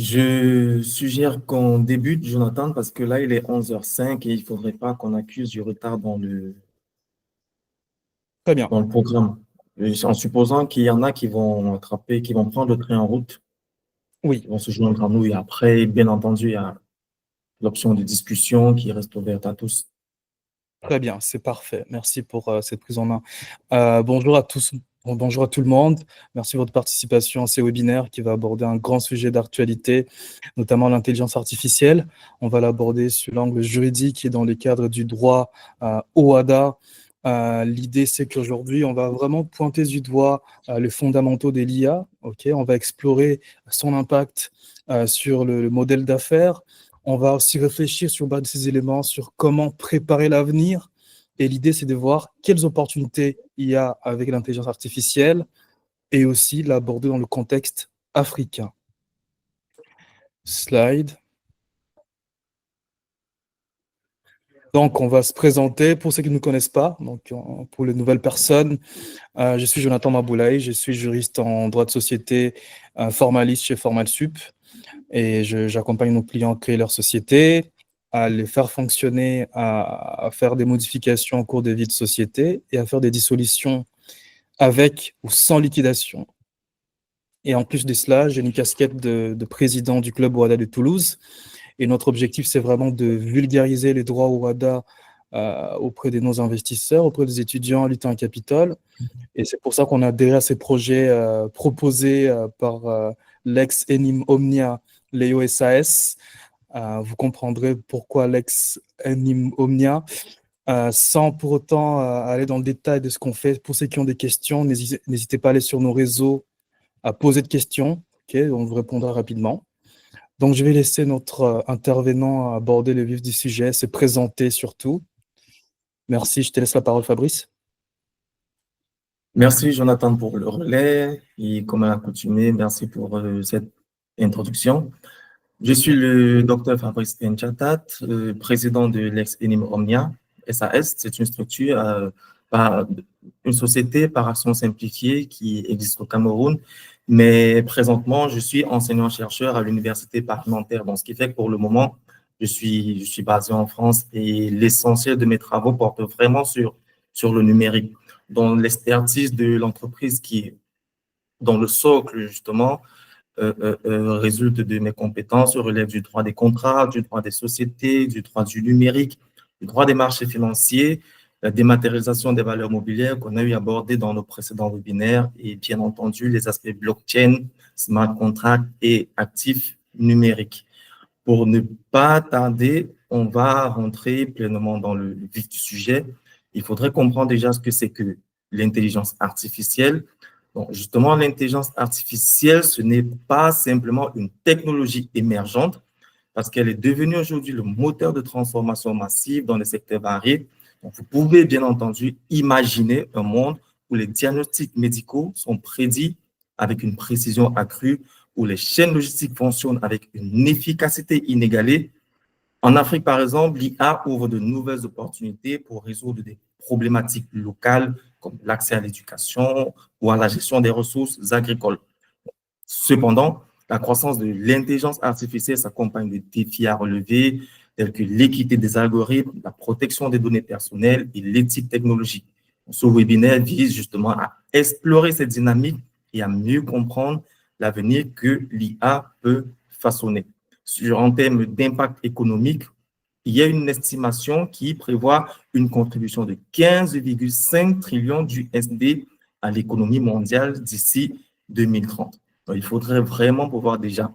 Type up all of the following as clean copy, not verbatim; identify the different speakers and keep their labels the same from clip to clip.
Speaker 1: Je suggère qu'on débute, Jonathan, parce que là, il est 11h05 et il faudrait pas qu'on accuse du retard
Speaker 2: Très bien.
Speaker 1: dans le programme. En supposant qu'il y en a qui vont attraper, qui vont prendre le train en route, qui
Speaker 2: Oui,
Speaker 1: vont se joindre à nous. Et après, bien entendu, il y a l'option de discussion qui reste ouverte à tous.
Speaker 2: très bien, c'est parfait. Merci pour cette prise en main. Bonjour à tous, bonjour à tout le monde. Merci de votre participation à ce webinaire qui va aborder un grand sujet d'actualité, notamment l'intelligence artificielle. On va l'aborder sur l'angle juridique et dans les cadres du droit OHADA. L'idée, c'est qu'aujourd'hui, on va vraiment pointer du doigt les fondamentaux de l'IA. On va explorer son impact sur le modèle d'affaires. On va aussi réfléchir sur base de ces éléments sur comment préparer l'avenir. Et l'idée, c'est de voir quelles opportunités il y a avec l'intelligence artificielle et aussi l'aborder dans le contexte africain. Slide. Donc, on va se présenter pour ceux qui ne nous connaissent pas. Donc, pour les nouvelles personnes, je suis Jonathan Maboulaye, je suis juriste en droit de société, formaliste chez Formalsup. Et j'accompagne nos clients à créer leur société, à les faire fonctionner, à faire des modifications au cours des vies de société et à faire des dissolutions avec ou sans liquidation. Et en plus de cela, j'ai une casquette de président du club OHADA de Toulouse. Et notre objectif, c'est vraiment de vulgariser les droits OHADA auprès de nos investisseurs, auprès des étudiants à l'État Capitole. Et c'est pour ça qu'on a adhéré à ces projets proposés par l'ex-Enim Omnia, Léo SAS. Vous comprendrez pourquoi l'ex-Enim Omnia. Sans pour autant aller dans le détail de ce qu'on fait. Pour ceux qui ont des questions, n'hésitez pas à aller sur nos réseaux, à poser de questions. On vous répondra rapidement. Donc, je vais laisser notre intervenant aborder le vif du sujet, se présenter surtout. Merci, je te laisse la parole, Fabrice.
Speaker 1: Merci, Jonathan, pour le relais. Et comme à l'accoutumée, merci pour cette introduction. Je suis le docteur Fabrice Nchatat, président de l'ex-Enim Omnia, SAS. C'est une structure, une société par action simplifiée qui existe au Cameroun. Mais présentement, je suis enseignant-chercheur à l'université parlementaire. Donc, ce qui fait que pour le moment, je suis basé en France et l'essentiel de mes travaux porte vraiment sur le numérique, dans l'expertise de l'entreprise qui est dans le socle, justement, résulte de mes compétences, relève du droit des contrats, du droit des sociétés, du droit du numérique, du droit des marchés financiers, la dématérialisation des valeurs mobilières qu'on a eu abordé dans nos précédents webinaires et bien entendu les aspects blockchain, smart contract et actifs numériques. Pour ne pas tarder, on va rentrer pleinement dans le vif du sujet. Il faudrait comprendre déjà ce que c'est que l'intelligence artificielle. Donc, justement, l'intelligence artificielle, ce n'est pas simplement une technologie émergente parce qu'elle est devenue aujourd'hui le moteur de transformation massive dans les secteurs variés. Donc, vous pouvez bien entendu imaginer un monde où les diagnostics médicaux sont prédits avec une précision accrue, où les chaînes logistiques fonctionnent avec une efficacité inégalée. En Afrique, par exemple, l'IA ouvre de nouvelles opportunités pour résoudre des problématiques locales comme l'accès à l'éducation ou à la gestion des ressources agricoles. Cependant, la croissance de l'intelligence artificielle s'accompagne de défis à relever, tels que l'équité des algorithmes, la protection des données personnelles et l'éthique technologique. Ce webinaire vise justement à explorer cette dynamique et à mieux comprendre l'avenir que l'IA peut façonner. En termes d'impact économique, il y a une estimation qui prévoit une contribution de 15,5 trillions d'USD à l'économie mondiale d'ici 2030. Donc, il faudrait vraiment pouvoir déjà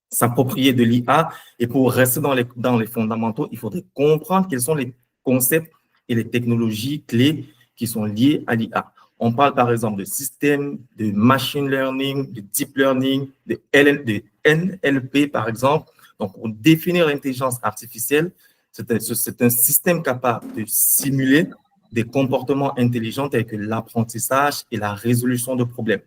Speaker 1: s'approprier de l'IA et pour rester dans les fondamentaux, il faudrait comprendre quels sont les concepts et les technologies clés qui sont liées à l'IA. On parle par exemple de systèmes, de machine learning, de deep learning, de NLP par exemple. Donc, pour définir l'intelligence artificielle, c'est un système capable de simuler des comportements intelligents tels que l'apprentissage et la résolution de problèmes.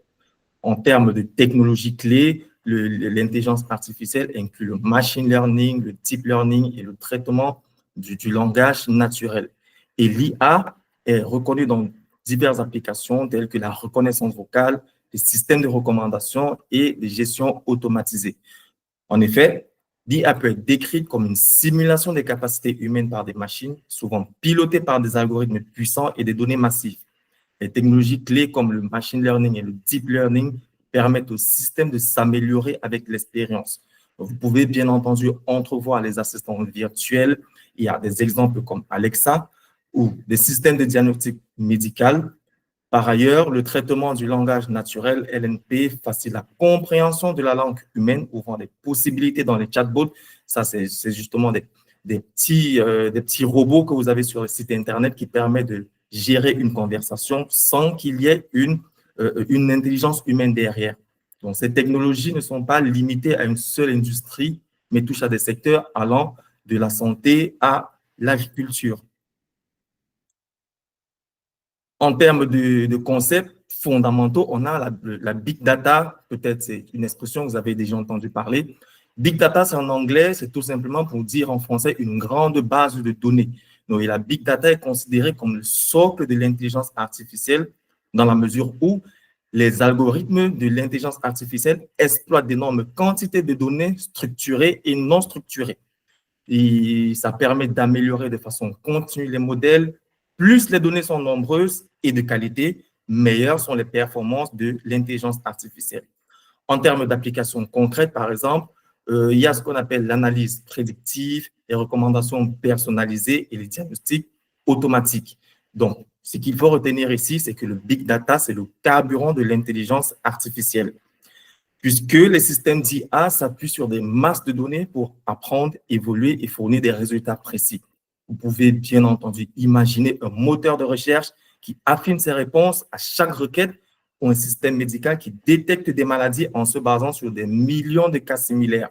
Speaker 1: En termes de technologies clés, l'intelligence artificielle inclut le machine learning, le deep learning et le traitement du langage naturel. Et l'IA est reconnue dans diverses applications telles que la reconnaissance vocale, les systèmes de recommandation et les gestions automatisées. En effet, l'IA peut être décrite comme une simulation des capacités humaines par des machines, souvent pilotées par des algorithmes puissants et des données massives. Les technologies clés comme le machine learning et le deep learning permettent au système de s'améliorer avec l'expérience. Vous pouvez bien entendu entrevoir les assistants virtuels. Il y a des exemples comme Alexa ou des systèmes de diagnostic médical. Par ailleurs, le traitement du langage naturel, LNP, facilite la compréhension de la langue humaine, ouvrant des possibilités dans les chatbots. Ça, c'est justement des petits robots que vous avez sur le site Internet qui permettent de gérer une conversation sans qu'il y ait une intelligence humaine derrière. Donc, ces technologies ne sont pas limitées à une seule industrie, mais touchent à des secteurs allant de la santé à l'agriculture. En termes de concepts fondamentaux, on a la big data, peut-être c'est une expression que vous avez déjà entendu parler. Big data, c'est en anglais, c'est tout simplement pour dire en français une grande base de données. Donc, la big data est considérée comme le socle de l'intelligence artificielle dans la mesure où les algorithmes de l'intelligence artificielle exploitent d'énormes quantités de données structurées et non structurées. Et ça permet d'améliorer de façon continue les modèles. Plus les données sont nombreuses et de qualité, meilleures sont les performances de l'intelligence artificielle. En termes d'applications concrètes, par exemple, il y a ce qu'on appelle l'analyse prédictive, les recommandations personnalisées et les diagnostics automatiques. Donc, ce qu'il faut retenir ici, c'est que le big data, c'est le carburant de l'intelligence artificielle, puisque les systèmes d'IA s'appuient sur des masses de données pour apprendre, évoluer et fournir des résultats précis. Vous pouvez bien entendu imaginer un moteur de recherche qui affine ses réponses à chaque requête ou un système médical qui détecte des maladies en se basant sur des millions de cas similaires.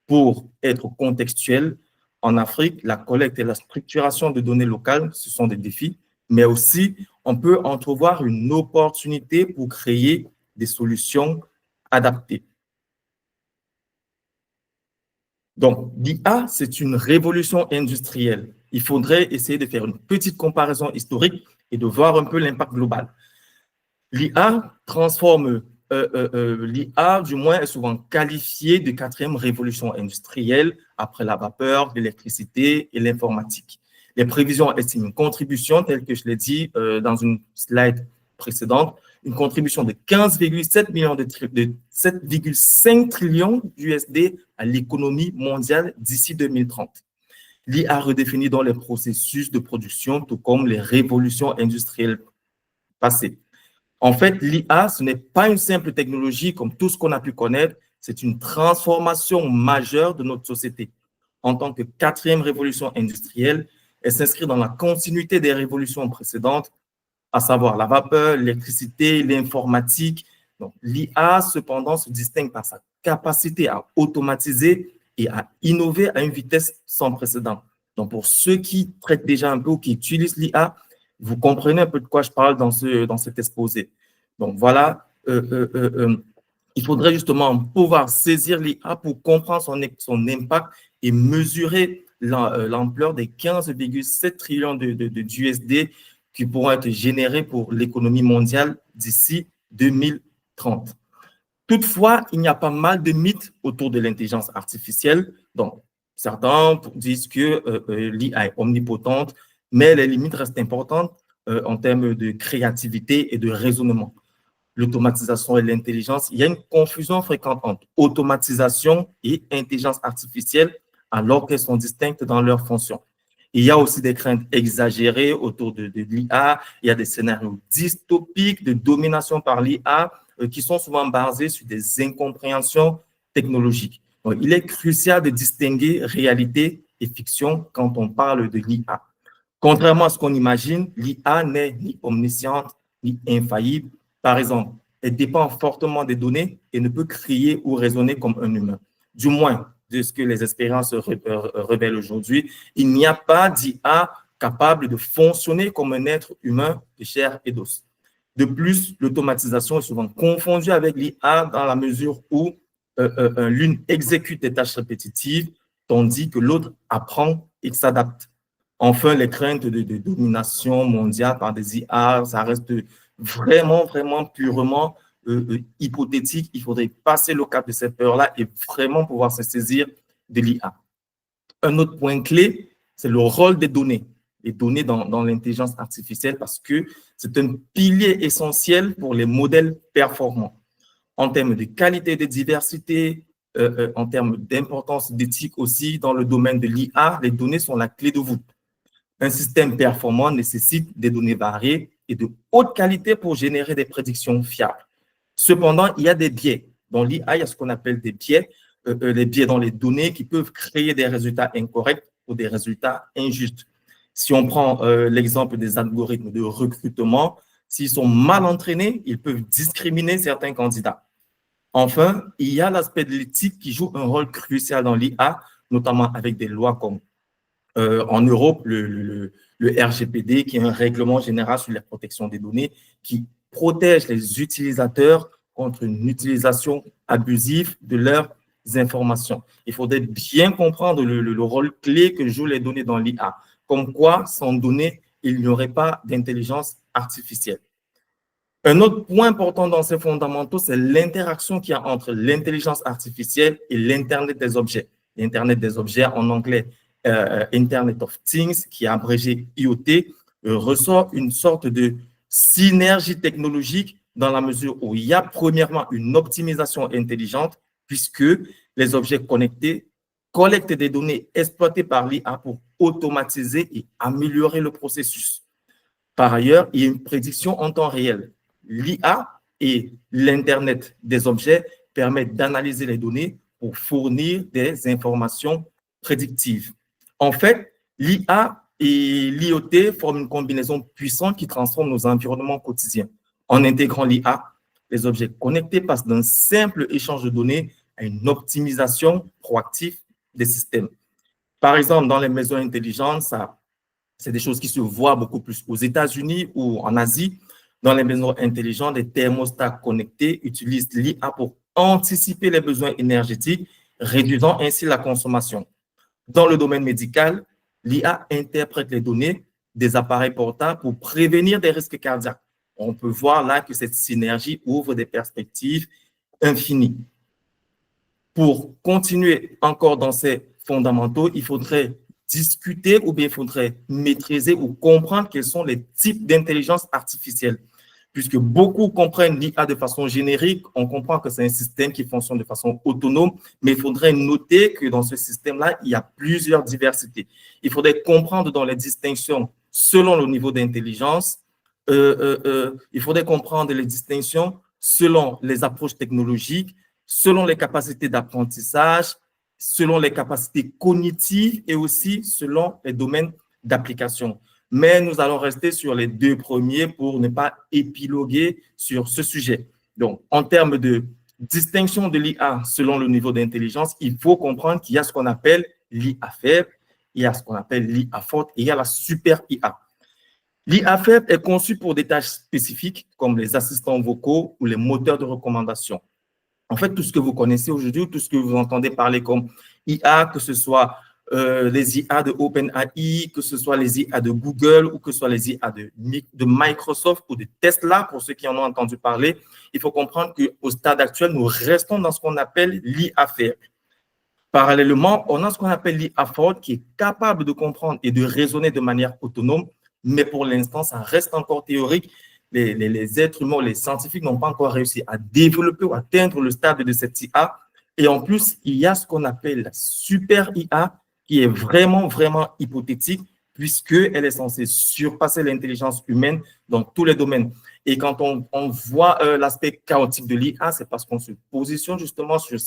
Speaker 1: Pour être contextuel, en Afrique, la collecte et la structuration de données locales, ce sont des défis, mais aussi on peut entrevoir une opportunité pour créer des solutions adaptées. Donc, l'IA, c'est une révolution industrielle. Il faudrait essayer de faire une petite comparaison historique et de voir un peu l'impact global. L'IA transforme, l'IA, du moins, est souvent qualifiée de quatrième révolution industrielle après la vapeur, l'électricité et l'informatique. Les prévisions estiment une contribution, telle que je l'ai dit dans une slide précédente, une contribution de 15,7 millions de 7,5 trillions d'USD à l'économie mondiale d'ici 2030. L'IA redéfinit donc les processus de production, tout comme les révolutions industrielles passées. En fait, l'IA, ce n'est pas une simple technologie comme tout ce qu'on a pu connaître, c'est une transformation majeure de notre société. En tant que quatrième révolution industrielle, elle s'inscrit dans la continuité des révolutions précédentes, à savoir la vapeur, l'électricité, l'informatique. Donc, l'IA, cependant, se distingue par sa capacité à automatiser et à innover à une vitesse sans précédent. Donc, pour ceux qui traitent déjà un peu ou qui utilisent l'IA, vous comprenez un peu de quoi je parle dans cet exposé. Donc, voilà, il faudrait justement pouvoir saisir l'IA pour comprendre son impact et mesurer l'ampleur des 15,7 trillions d'USD qui pourront être générés pour l'économie mondiale d'ici 2030. Toutefois, il y a pas mal de mythes autour de l'intelligence artificielle. Donc, certains disent que l'IA est omnipotente, mais les limites restent importantes en termes de créativité et de raisonnement. L'automatisation et l'intelligence, il y a une confusion fréquente entre automatisation et intelligence artificielle, alors qu'elles sont distinctes dans leurs fonctions. Il y a aussi des craintes exagérées autour de l'IA. Il y a des scénarios dystopiques de domination par l'IA qui sont souvent basés sur des incompréhensions technologiques. Donc, il est crucial de distinguer réalité et fiction quand on parle de l'IA. Contrairement à ce qu'on imagine, l'IA n'est ni omnisciente ni infaillible. Par exemple, elle dépend fortement des données et ne peut créer ou raisonner comme un humain. Du moins, de ce que les expériences révèlent aujourd'hui, il n'y a pas d'IA capable de fonctionner comme un être humain de chair et d'os. De plus, l'automatisation est souvent confondue avec l'IA dans la mesure où l'une exécute des tâches répétitives, tandis que l'autre apprend et s'adapte. Enfin, les craintes de domination mondiale par des IA, ça reste vraiment purement hypothétique. Il faudrait passer le cap de cette peur-là et vraiment pouvoir se saisir de l'IA. Un autre point clé, c'est le rôle des données. Les données dans l'intelligence artificielle parce que c'est un pilier essentiel pour les modèles performants. En termes de qualité et de diversité, en termes d'importance d'éthique aussi, dans le domaine de l'IA, les données sont la clé de voûte. Un système performant nécessite des données variées et de haute qualité pour générer des prédictions fiables. Cependant, il y a des biais. Dans l'IA, il y a ce qu'on appelle des biais, les biais dans les données qui peuvent créer des résultats incorrects ou des résultats injustes. Si on prend l'exemple des algorithmes de recrutement, s'ils sont mal entraînés, ils peuvent discriminer certains candidats. Enfin, il y a l'aspect de l'éthique qui joue un rôle crucial dans l'IA, notamment avec des lois comme en Europe, le RGPD, qui est un règlement général sur la protection des données, qui protège les utilisateurs contre une utilisation abusive de leurs informations. Il faudrait bien comprendre le rôle clé que jouent les données dans l'IA, comme quoi, sans données, il n'y aurait pas d'intelligence artificielle. Un autre point important dans ces fondamentaux, c'est l'interaction qu'il y a entre l'intelligence artificielle et l'Internet des objets. L'Internet des objets, en anglais, Internet of Things, qui est abrégé IoT, ressort une sorte de synergie technologique dans la mesure où il y a premièrement une optimisation intelligente puisque les objets connectés collectent des données exploitées par l'IA pour automatiser et améliorer le processus. Par ailleurs, il y a une prédiction en temps réel. L'IA et l'Internet des objets permettent d'analyser les données pour fournir des informations prédictives. En fait, l'IA et l'IoT forment une combinaison puissante qui transforme nos environnements quotidiens. En intégrant l'IA, les objets connectés passent d'un simple échange de données à une optimisation proactive des systèmes. Par exemple, dans les maisons intelligentes, c'est des choses qui se voient beaucoup plus aux États-Unis ou en Asie. Dans les maisons intelligentes, les thermostats connectés utilisent l'IA pour anticiper les besoins énergétiques, réduisant ainsi la consommation. Dans le domaine médical, l'IA interprète les données des appareils portables pour prévenir des risques cardiaques. On peut voir là que cette synergie ouvre des perspectives infinies. Pour continuer encore dans ces fondamentaux, il faudrait discuter ou bien il faudrait maîtriser ou comprendre quels sont les types d'intelligence artificielle. Puisque beaucoup comprennent l'IA de façon générique, on comprend que c'est un système qui fonctionne de façon autonome, mais il faudrait noter que dans ce système-là, il y a plusieurs diversités. Il faudrait comprendre dans les distinctions selon le niveau d'intelligence, il faudrait comprendre les distinctions selon les approches technologiques, selon les capacités d'apprentissage, selon les capacités cognitives et aussi selon les domaines d'application. Mais nous allons rester sur les deux premiers pour ne pas épiloguer sur ce sujet. Donc, en termes de distinction de l'IA selon le niveau d'intelligence, il faut comprendre qu'il y a ce qu'on appelle l'IA faible, il y a ce qu'on appelle l'IA forte et il y a la super IA. L'IA faible est conçue pour des tâches spécifiques comme les assistants vocaux ou les moteurs de recommandation. En fait, tout ce que vous connaissez aujourd'hui, tout ce que vous entendez parler comme IA, que ce soit les IA de OpenAI, que ce soit les IA de Google ou que ce soit les IA de Microsoft ou de Tesla, pour ceux qui en ont entendu parler, il faut comprendre qu'au stade actuel, nous restons dans ce qu'on appelle l'IA faible. Parallèlement, on a ce qu'on appelle l'IA forte qui est capable de comprendre et de raisonner de manière autonome, mais pour l'instant, ça reste encore théorique. Les êtres humains, les scientifiques n'ont pas encore réussi à développer ou atteindre le stade de cette IA. Et en plus, il y a ce qu'on appelle la super IA qui est vraiment, vraiment hypothétique puisqu'elle est censée surpasser l'intelligence humaine dans tous les domaines. Et quand on voit l'aspect chaotique de l'IA, c'est parce qu'on se positionne justement sur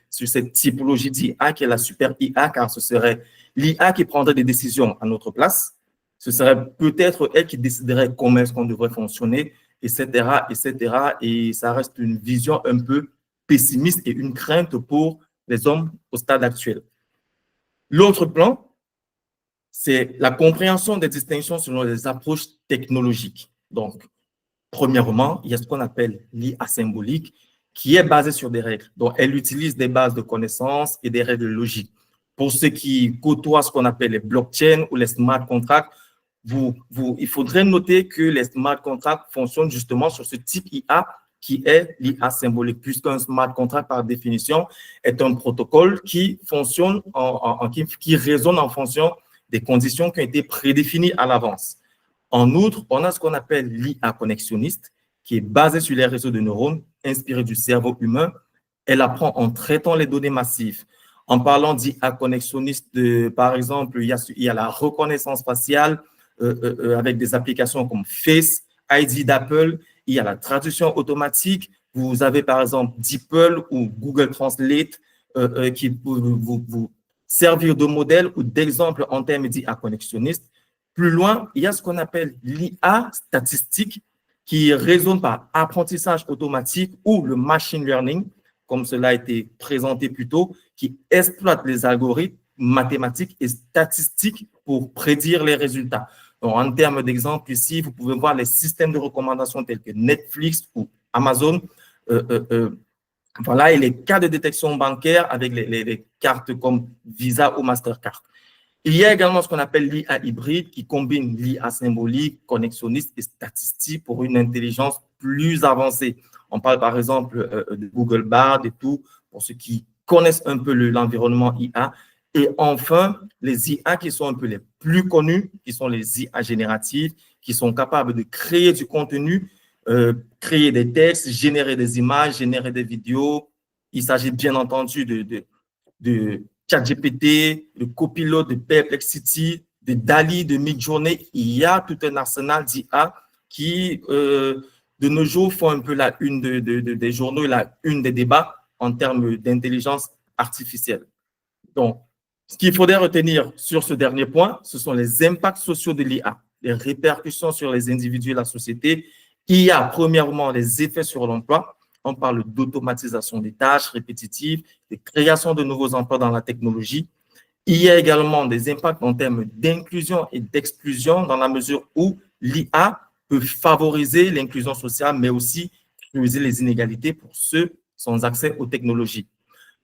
Speaker 1: cette typologie d'IA qui est la super IA, car ce serait l'IA qui prendrait des décisions à notre place. Ce serait peut-être elle qui déciderait comment est-ce qu'on devrait fonctionner, etc., etc. Et ça reste une vision un peu pessimiste et une crainte pour les hommes au stade actuel. L'autre plan, c'est la compréhension des distinctions selon les approches technologiques. Donc, premièrement, il y a ce qu'on appelle l'IA symbolique, qui est basée sur des règles. Donc, elle utilise des bases de connaissances et des règles logiques. Pour ceux qui côtoient ce qu'on appelle les blockchains ou les smart contracts, il faudrait noter que les smart contracts fonctionnent justement sur ce type IA qui est l'IA symbolique, puisqu'un smart contract, par définition, est un protocole qui fonctionne, qui résonne en fonction des conditions qui ont été prédéfinies à l'avance. En outre, on a ce qu'on appelle l'IA connexionniste, qui est basée sur les réseaux de neurones inspirés du cerveau humain. Elle apprend en traitant les données massives. En parlant d'IA connexionniste, par exemple, il y a la reconnaissance faciale avec des applications comme Face ID d'Apple. Il y a la traduction automatique. Vous avez par exemple DeepL ou Google Translate qui peut vous servir de modèle ou d'exemple en termes d'IA connexionniste. Plus loin, il y a ce qu'on appelle l'IA statistique qui résonne par apprentissage automatique ou le machine learning, comme cela a été présenté plus tôt, qui exploite les algorithmes mathématiques et statistiques pour prédire les résultats. Donc, en termes d'exemple, ici, vous pouvez voir les systèmes de recommandation tels que Netflix ou Amazon. Voilà, et les cas de détection bancaire avec les cartes comme Visa ou Mastercard. Il y a également ce qu'on appelle l'IA hybride qui combine l'IA symbolique, connexionniste et statistique pour une intelligence plus avancée. On parle par exemple de Google Bard et tout, pour ceux qui connaissent un peu l'environnement IA. Et enfin, les IA qui sont un peu les plus connus, qui sont les IA génératives, qui sont capables de créer du contenu, créer des textes, générer des images, générer des vidéos. Il s'agit bien entendu de ChatGPT, de Copilot, de Perplexity, de DALL-E, de Midjourney. Il y a tout un arsenal d'IA qui, de nos jours, font un peu la une des journaux, la une des débats en termes d'intelligence artificielle. Donc, ce qu'il faudrait retenir sur ce dernier point, ce sont les impacts sociaux de l'IA, les répercussions sur les individus et la société. Il y a premièrement les effets sur l'emploi. On parle d'automatisation des tâches répétitives, de création de nouveaux emplois dans la technologie. Il y a également des impacts en termes d'inclusion et d'exclusion dans la mesure où l'IA peut favoriser l'inclusion sociale, mais aussi creuser les inégalités pour ceux sans accès aux technologies.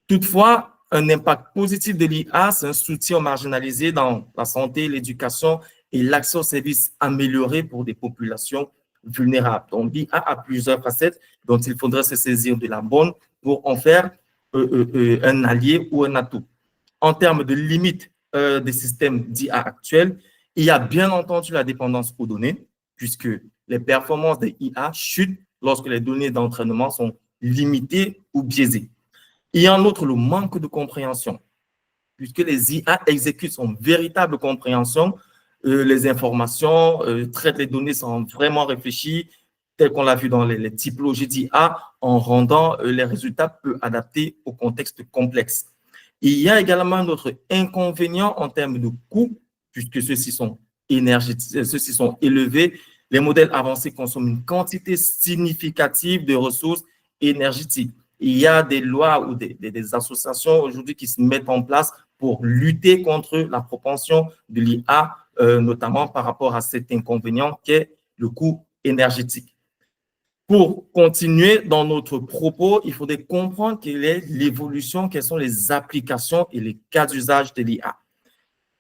Speaker 1: Toutefois, un impact positif de l'IA, c'est un soutien aux marginalisés dans la santé, l'éducation et l'accès aux services améliorés pour des populations vulnérables. Donc, l'IA a plusieurs facettes dont il faudrait se saisir de la bonne pour en faire un allié ou un atout. En termes de limites des systèmes d'IA actuels, il y a bien entendu la dépendance aux données, puisque les performances des IA chutent lorsque les données d'entraînement sont limitées ou biaisées. Il y a en outre le manque de compréhension, puisque les IA exécutent son véritable compréhension, les informations, traitent les données sans vraiment réfléchir, tel qu'on l'a vu dans les typologies d'IA, en rendant les résultats peu adaptés au contexte complexe. Il y a également un autre inconvénient en termes de coûts, puisque ceux-ci sont élevés. Les modèles avancés consomment une quantité significative de ressources énergétiques. Il y a des lois ou des associations aujourd'hui qui se mettent en place pour lutter contre la propension de l'IA, notamment par rapport à cet inconvénient qu'est le coût énergétique. Pour continuer dans notre propos, il faudrait comprendre quelle est l'évolution, quelles sont les applications et les cas d'usage de l'IA.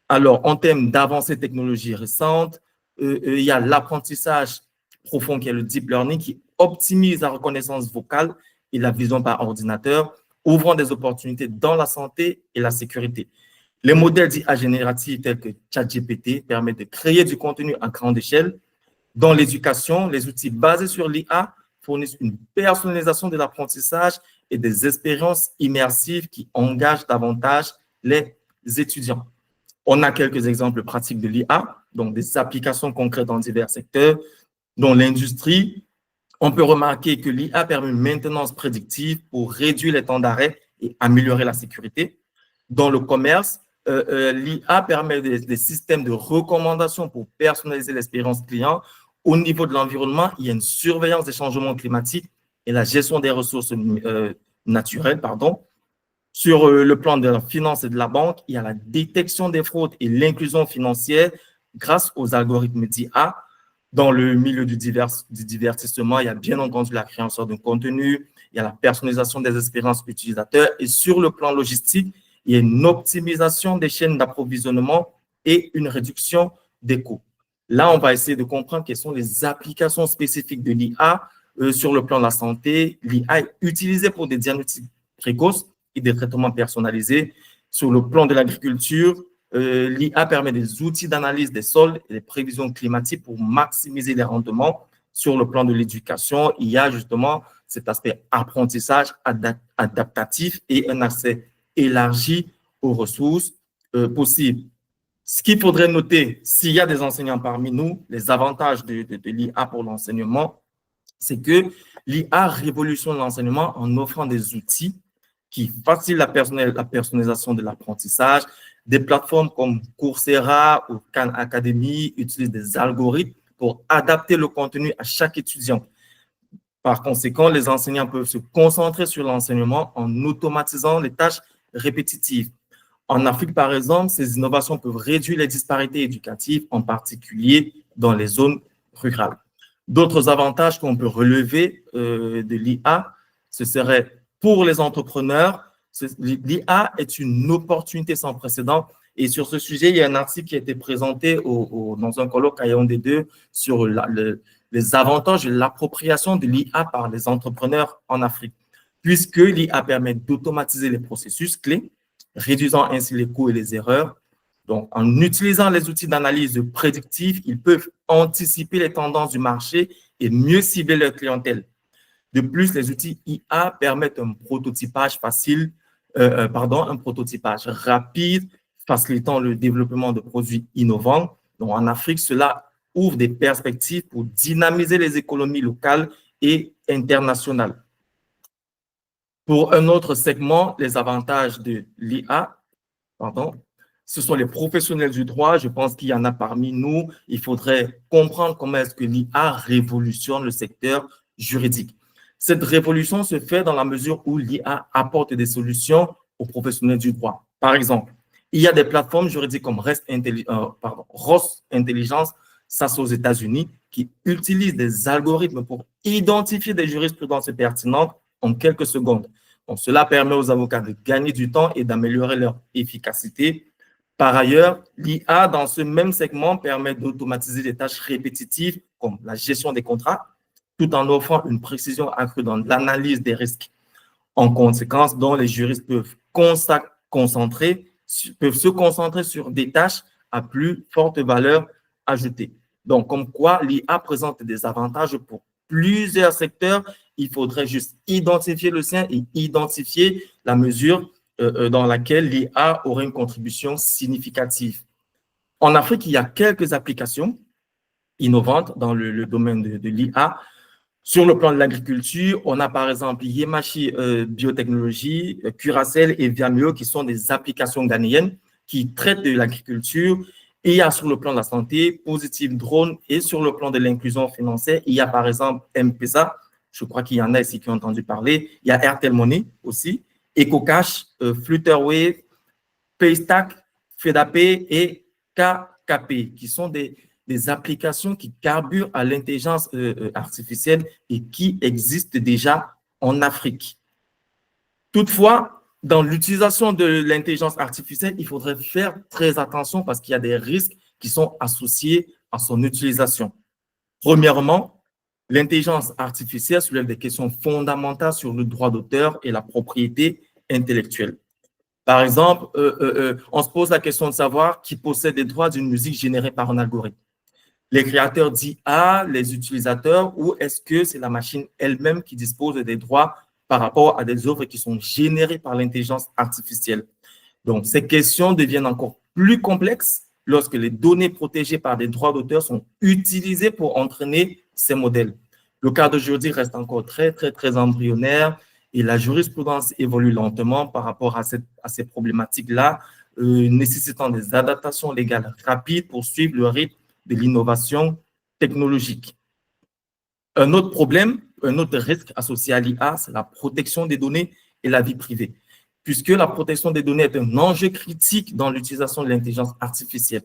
Speaker 1: Alors, en termes d'avancées technologiques récentes, il y a l'apprentissage profond qui est le deep learning qui optimise la reconnaissance vocale et la vision par ordinateur, ouvrant des opportunités dans la santé et la sécurité. Les modèles d'IA génératifs tels que ChatGPT permettent de créer du contenu à grande échelle. Dans l'éducation, les outils basés sur l'IA fournissent une personnalisation de l'apprentissage et des expériences immersives qui engagent davantage les étudiants. On a quelques exemples pratiques de l'IA, donc des applications concrètes dans divers secteurs. Dans l'industrie, on peut remarquer que l'IA permet une maintenance prédictive pour réduire les temps d'arrêt et améliorer la sécurité. Dans le commerce, l'IA permet des systèmes de recommandation pour personnaliser l'expérience client. Au niveau de l'environnement, il y a une surveillance des changements climatiques et la gestion des ressources naturelles. Sur le plan de la finance et de la banque, il y a la détection des fraudes et l'inclusion financière grâce aux algorithmes d'IA. Dans le milieu du divertissement, il y a bien entendu la création de contenu, il y a la personnalisation des expériences utilisateurs et sur le plan logistique, il y a une optimisation des chaînes d'approvisionnement et une réduction des coûts. Là, on va essayer de comprendre quelles sont les applications spécifiques de l'IA sur le plan de la santé, l'IA est utilisée pour des diagnostics précoces et des traitements personnalisés. Sur le plan de l'agriculture, l'IA permet des outils d'analyse des sols et des prévisions climatiques pour maximiser les rendements. Sur le plan de l'éducation, il y a justement cet aspect apprentissage adaptatif et un accès élargi aux ressources possibles. Ce qu'il faudrait noter, s'il y a des enseignants parmi nous, les avantages de l'IA pour l'enseignement, c'est que l'IA révolutionne l'enseignement en offrant des outils qui facilitent la personnalisation de l'apprentissage. Des plateformes comme Coursera ou Khan Academy utilisent des algorithmes pour adapter le contenu à chaque étudiant. Par conséquent, les enseignants peuvent se concentrer sur l'enseignement en automatisant les tâches répétitives. En Afrique, par exemple, ces innovations peuvent réduire les disparités éducatives, en particulier dans les zones rurales. D'autres avantages qu'on peut relever de l'IA, ce serait pour les entrepreneurs, l'IA est une opportunité sans précédent. Et sur ce sujet, il y a un article qui a été présenté dans un colloque à Yaoundé 2 sur les avantages de l'appropriation de l'IA par les entrepreneurs en Afrique, puisque l'IA permet d'automatiser les processus clés, réduisant ainsi les coûts et les erreurs. Donc, en utilisant les outils d'analyse prédictive, ils peuvent anticiper les tendances du marché et mieux cibler leur clientèle. De plus, les outils IA permettent un prototypage rapide, facilitant le développement de produits innovants. Donc, en Afrique, cela ouvre des perspectives pour dynamiser les économies locales et internationales. Pour un autre segment, les avantages de l'IA, ce sont les professionnels du droit. Je pense qu'il y en a parmi nous. Il faudrait comprendre comment est-ce que l'IA révolutionne le secteur juridique. Cette révolution se fait dans la mesure où l'IA apporte des solutions aux professionnels du droit. Par exemple, il y a des plateformes juridiques comme Ross Intelligence, ça c'est aux États-Unis, qui utilisent des algorithmes pour identifier des jurisprudences pertinentes en quelques secondes. Donc, cela permet aux avocats de gagner du temps et d'améliorer leur efficacité. Par ailleurs, l'IA dans ce même segment permet d'automatiser des tâches répétitives comme la gestion des contrats, tout en offrant une précision accrue dans l'analyse des risques. En conséquence, dont les juristes peuvent se concentrer sur des tâches à plus forte valeur ajoutée. Donc, comme quoi l'IA présente des avantages pour plusieurs secteurs, il faudrait juste identifier le sien et identifier la mesure dans laquelle l'IA aurait une contribution significative. En Afrique, il y a quelques applications innovantes dans le domaine de l'IA. Sur le plan de l'agriculture, on a par exemple Yemachi Biotechnologie, Curacell et Viameo qui sont des applications ghanéennes qui traitent de l'agriculture. Et il y a sur le plan de la santé, Positive Drone, et sur le plan de l'inclusion financière, il y a par exemple M-Pesa, je crois qu'il y en a ici qui ont entendu parler, il y a Airtel Money aussi, EcoCash, Flutterwave, Paystack, Fedapay et KKP, qui sont des applications qui carburent à l'intelligence artificielle et qui existent déjà en Afrique. Toutefois, dans l'utilisation de l'intelligence artificielle, il faudrait faire très attention parce qu'il y a des risques qui sont associés à son utilisation. Premièrement, l'intelligence artificielle soulève des questions fondamentales sur le droit d'auteur et la propriété intellectuelle. Par exemple, on se pose la question de savoir qui possède les droits d'une musique générée par un algorithme. Les créateurs d'IA, les utilisateurs, ou est-ce que c'est la machine elle-même qui dispose des droits par rapport à des œuvres qui sont générées par l'intelligence artificielle? Donc, ces questions deviennent encore plus complexes lorsque les données protégées par des droits d'auteur sont utilisées pour entraîner ces modèles. Le cadre juridique reste encore très embryonnaire et la jurisprudence évolue lentement par rapport à ces problématiques-là, nécessitant des adaptations légales rapides pour suivre le rythme de l'innovation technologique. Un autre problème, un autre risque associé à l'IA, c'est la protection des données et la vie privée, puisque la protection des données est un enjeu critique dans l'utilisation de l'intelligence artificielle.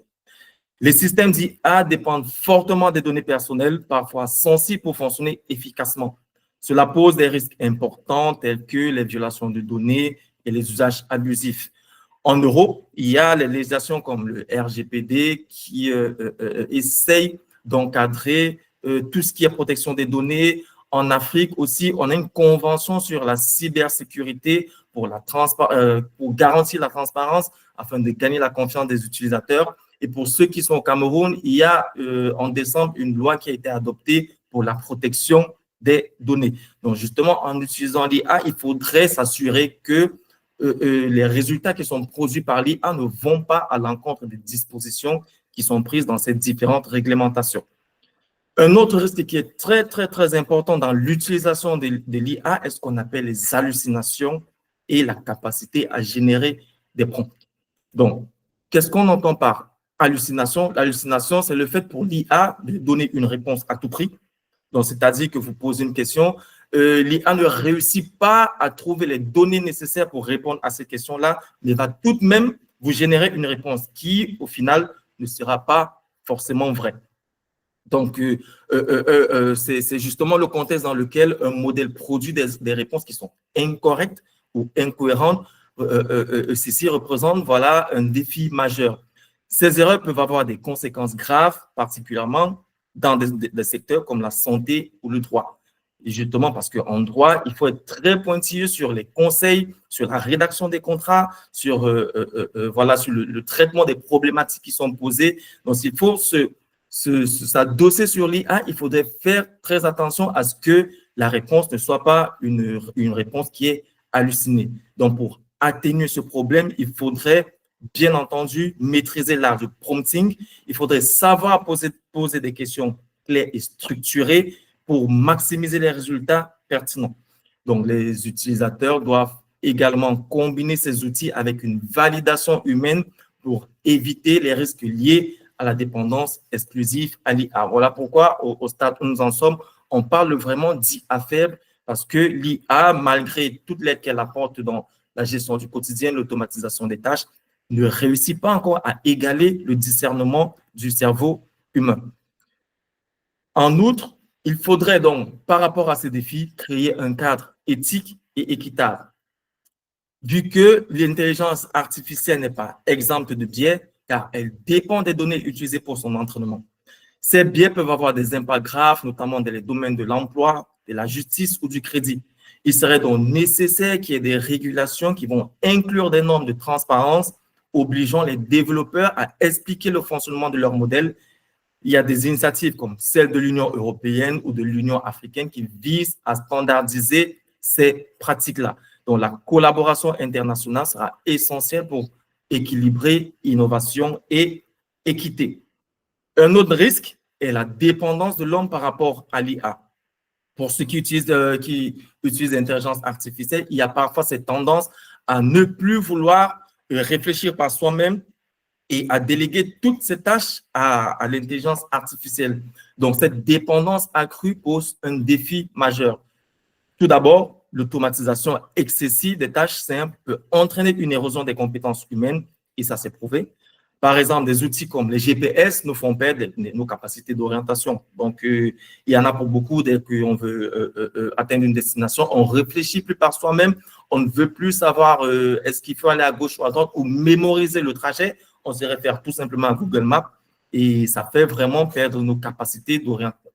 Speaker 1: Les systèmes d'IA dépendent fortement des données personnelles, parfois sensibles pour fonctionner efficacement. Cela pose des risques importants tels que les violations de données et les usages abusifs. En Europe, il y a les législations comme le RGPD qui essayent d'encadrer tout ce qui est protection des données En Afrique aussi, on a une convention sur la cybersécurité pour garantir la transparence afin de gagner la confiance des utilisateurs. Et pour ceux qui sont au Cameroun, il y a en décembre une loi qui a été adoptée pour la protection des données. Donc, justement, en utilisant l'IA, il faudrait s'assurer que les résultats qui sont produits par l'IA ne vont pas à l'encontre des dispositions qui sont prises dans ces différentes réglementations. Un autre risque qui est très, très, très important dans l'utilisation de l'IA est ce qu'on appelle les hallucinations et la capacité à générer des prompts. Donc, qu'est-ce qu'on entend par hallucination? L'hallucination, c'est le fait pour l'IA de donner une réponse à tout prix. Donc, c'est-à-dire que vous posez une question, l'IA ne réussit pas à trouver les données nécessaires pour répondre à ces questions-là, mais va tout de même vous générer une réponse qui, au final, ne sera pas forcément vraie. Donc, c'est justement le contexte dans lequel un modèle produit des réponses qui sont incorrectes ou incohérentes. Ceci représente voilà, un défi majeur. Ces erreurs peuvent avoir des conséquences graves, particulièrement dans des secteurs comme la santé ou le droit. Et justement, parce qu'en droit, il faut être très pointilleux sur les conseils, sur la rédaction des contrats, sur, voilà, sur le traitement des problématiques qui sont posées. Donc, s'il faut s'adosser sur l'IA, il faudrait faire très attention à ce que la réponse ne soit pas une réponse qui est hallucinée. Donc, pour atténuer ce problème, il faudrait bien entendu maîtriser l'art du prompting. Il faudrait savoir poser des questions claires et structurées pour maximiser les résultats pertinents. Donc, les utilisateurs doivent également combiner ces outils avec une validation humaine pour éviter les risques liés à la dépendance exclusive à l'IA. Voilà pourquoi, au stade où nous en sommes, on parle vraiment d'IA faible parce que l'IA, malgré toute l'aide qu'elle apporte dans la gestion du quotidien, l'automatisation des tâches, ne réussit pas encore à égaler le discernement du cerveau humain. En outre, il faudrait donc, par rapport à ces défis, créer un cadre éthique et équitable. Vu que l'intelligence artificielle n'est pas exempte de biais, car elle dépend des données utilisées pour son entraînement. Ces biais peuvent avoir des impacts graves, notamment dans les domaines de l'emploi, de la justice ou du crédit. Il serait donc nécessaire qu'il y ait des régulations qui vont inclure des normes de transparence, obligeant les développeurs à expliquer le fonctionnement de leur modèle. Il y a des initiatives comme celle de l'Union européenne ou de l'Union africaine qui visent à standardiser ces pratiques-là. Donc, la collaboration internationale sera essentielle pour équilibrer innovation et équité. Un autre risque est la dépendance de l'homme par rapport à l'IA. Pour ceux qui utilisent l'intelligence artificielle, il y a parfois cette tendance à ne plus vouloir réfléchir par soi-même et à déléguer toutes ces tâches à l'intelligence artificielle. Donc, cette dépendance accrue pose un défi majeur. Tout d'abord, l'automatisation excessive des tâches simples peut entraîner une érosion des compétences humaines, et ça s'est prouvé. Par exemple, des outils comme les GPS nous font perdre nos capacités d'orientation. Donc, il y en a pour beaucoup, dès qu'on veut atteindre une destination, on ne réfléchit plus par soi-même, on ne veut plus savoir est-ce qu'il faut aller à gauche ou à droite ou mémoriser le trajet, on se réfère tout simplement à Google Maps et ça fait vraiment perdre nos capacités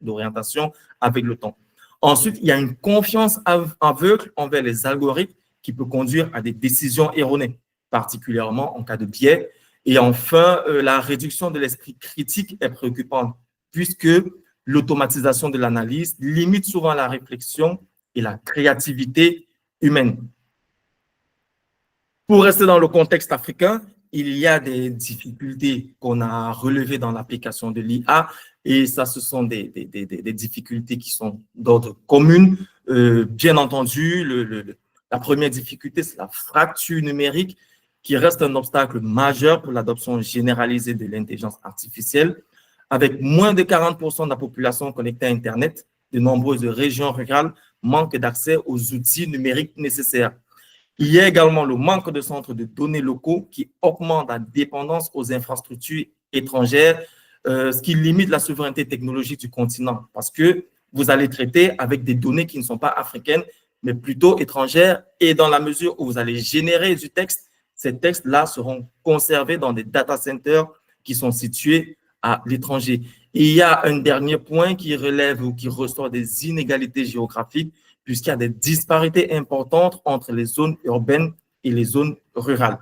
Speaker 1: d'orientation avec le temps. Ensuite, il y a une confiance aveugle envers les algorithmes qui peut conduire à des décisions erronées, particulièrement en cas de biais. Et enfin, la réduction de l'esprit critique est préoccupante puisque l'automatisation de l'analyse limite souvent la réflexion et la créativité humaine. Pour rester dans le contexte africain, il y a des difficultés qu'on a relevées dans l'application de l'IA et ça, ce sont des difficultés qui sont d'ordre commun. Bien entendu, la première difficulté, c'est la fracture numérique qui reste un obstacle majeur pour l'adoption généralisée de l'intelligence artificielle. Avec moins de 40% de la population connectée à Internet, de nombreuses régions rurales manquent d'accès aux outils numériques nécessaires. Il y a également le manque de centres de données locaux qui augmente la dépendance aux infrastructures étrangères, ce qui limite la souveraineté technologique du continent parce que vous allez traiter avec des données qui ne sont pas africaines, mais plutôt étrangères et dans la mesure où vous allez générer du texte, ces textes-là seront conservés dans des data centers qui sont situés à l'étranger. Et il y a un dernier point qui relève ou qui ressort des inégalités géographiques, puisqu'il y a des disparités importantes entre les zones urbaines et les zones rurales.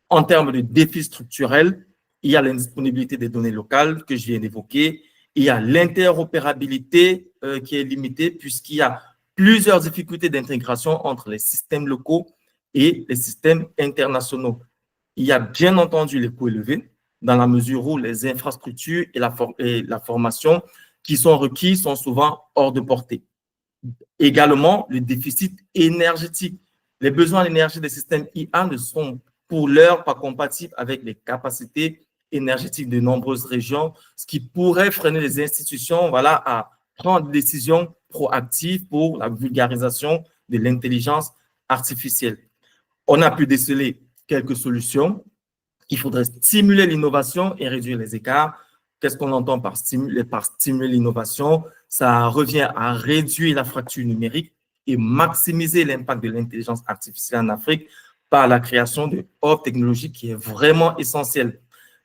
Speaker 1: En termes de défis structurels, il y a l'indisponibilité des données locales que je viens d'évoquer. Il y a l'interopérabilité qui est limitée puisqu'il y a plusieurs difficultés d'intégration entre les systèmes locaux et les systèmes internationaux. Il y a bien entendu les coûts élevés dans la mesure où les infrastructures et la formation qui sont requises sont souvent hors de portée. Également, le déficit énergétique. Les besoins d'énergie des systèmes IA ne sont pour l'heure pas compatibles avec les capacités énergétiques de nombreuses régions, ce qui pourrait freiner les institutions à prendre des décisions proactives pour la vulgarisation de l'intelligence artificielle. On a pu déceler quelques solutions. Il faudrait stimuler l'innovation et réduire les écarts. Qu'est-ce qu'on entend par stimuler l'innovation? Ça revient à réduire la fracture numérique et maximiser l'impact de l'intelligence artificielle en Afrique par la création de hubs technologiques qui est vraiment essentielle.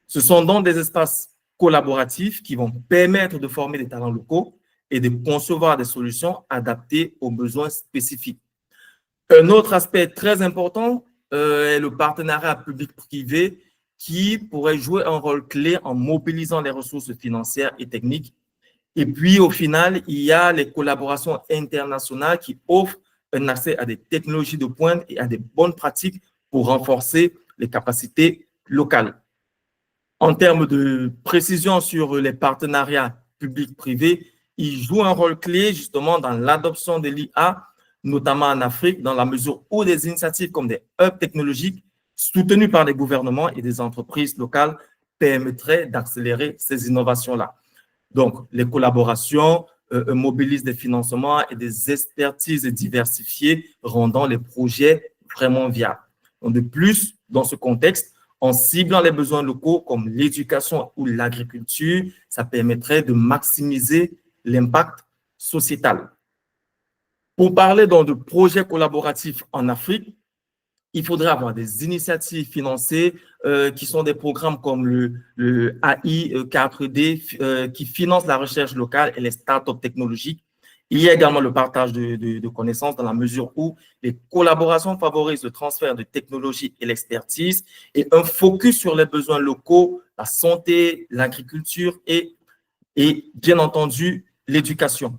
Speaker 1: Ce sont donc des espaces collaboratifs qui vont permettre de former des talents locaux et de concevoir des solutions adaptées aux besoins spécifiques. Un autre aspect très important est le partenariat public-privé qui pourrait jouer un rôle clé en mobilisant les ressources financières et techniques. Et puis, au final, il y a les collaborations internationales qui offrent un accès à des technologies de pointe et à des bonnes pratiques pour renforcer les capacités locales. En termes de précision sur les partenariats publics-privés, ils jouent un rôle clé justement dans l'adoption de l'IA, notamment en Afrique, dans la mesure où des initiatives comme des hubs technologiques soutenues par les gouvernements et des entreprises locales permettraient d'accélérer ces innovations-là. Donc, les collaborations mobilisent des financements et des expertises diversifiées, rendant les projets vraiment viables. Donc, de plus, dans ce contexte, en ciblant les besoins locaux comme l'éducation ou l'agriculture, ça permettrait de maximiser l'impact sociétal. Pour parler donc de projets collaboratifs en Afrique, il faudrait avoir des initiatives financées qui sont des programmes comme le AI 4D qui finance la recherche locale et les startups technologiques. Il y a également le partage de connaissances dans la mesure où les collaborations favorisent le transfert de technologies et l'expertise et un focus sur les besoins locaux, la santé, l'agriculture et bien entendu l'éducation.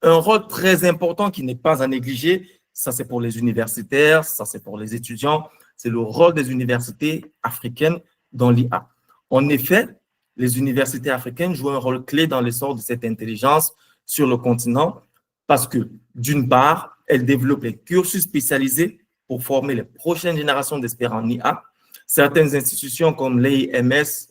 Speaker 1: Un rôle très important qui n'est pas à négliger, ça c'est pour les universitaires, ça c'est pour les étudiants, c'est le rôle des universités africaines dans l'IA. En effet, les universités africaines jouent un rôle clé dans l'essor de cette intelligence sur le continent parce que, d'une part, elles développent les cursus spécialisés pour former les prochaines générations d'experts en IA. Certaines institutions comme l'AIMS,